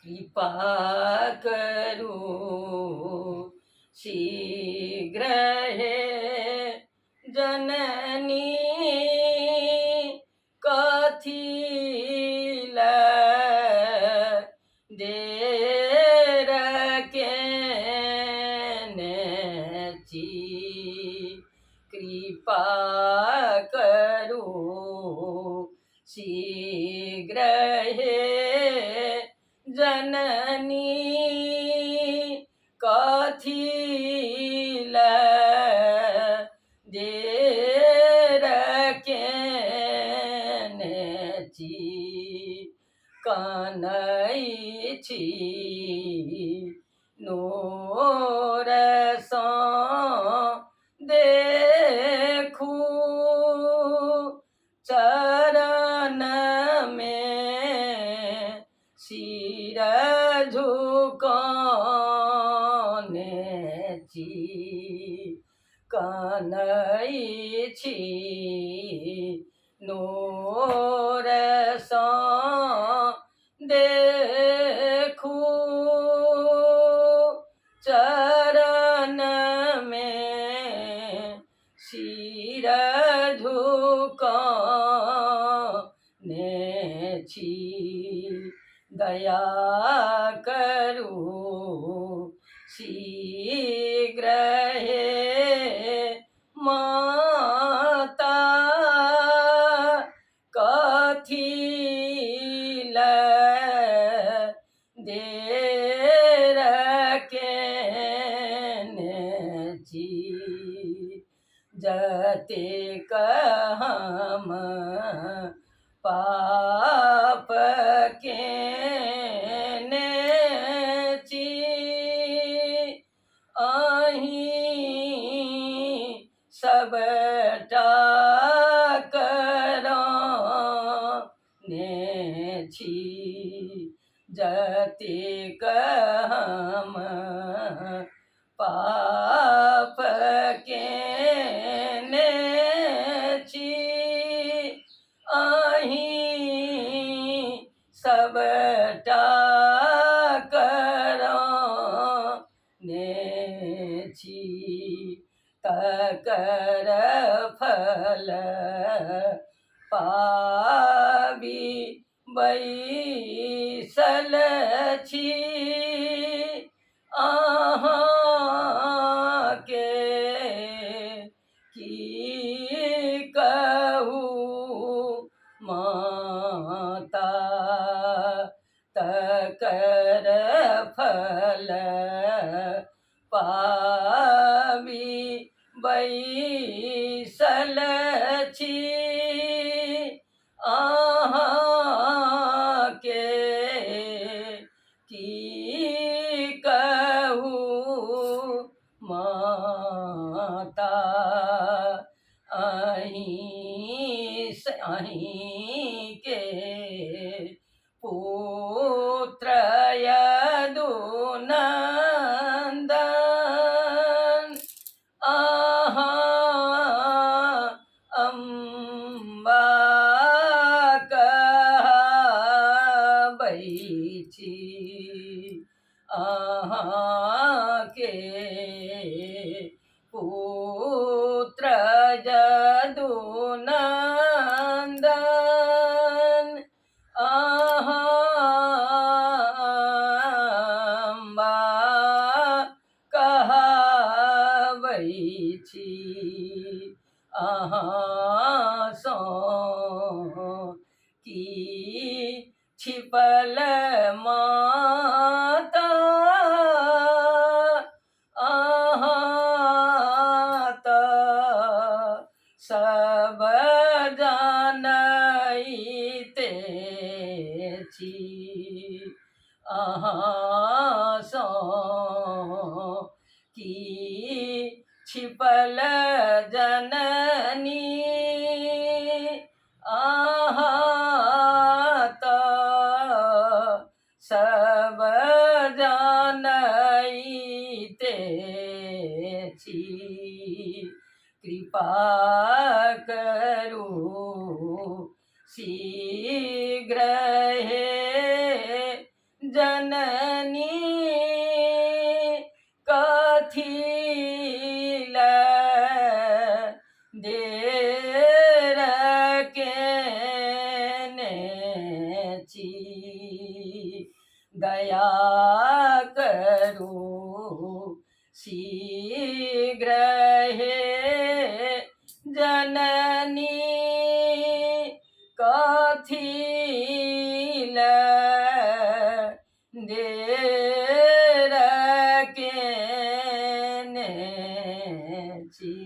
कृपा करो शीघ्र हे जननी कथिल देर केनेची कृपा करो शीघ्र हे जननी कथिल देर केनेची कानई छी नोर सँ देखू चरण में सिर झुकाने छी कानई छी नोर सँ देखू चरण में सिर झुकाने छी दया करू शीघ्र हे माता कथिल देर केनेची जतेक हम पाप केने छी अहीं सबटा कराने छी जतेक हम पाप केने छी अहीं सबटा कराने छी तकर फल पाबी बैसल छी अहाँके की कहू माता तकर फल पाबी बैसल छी अहाँके की कहू माता अहीं के पुत्र यदुनंदन अहाँ अम्बा कहबै छी अहाँके पुत्र यदुनंदन अम्बा कहबै छी अहाँ सँ की छिपल माता अहाँ तऽ सब जानैते छी अहाँ सँ की छिपल जननी अहाँ तऽ सब जानैते छी कृपा करू शीघ्र हे जननी कथिल देर केने छी दया करू शीघ्र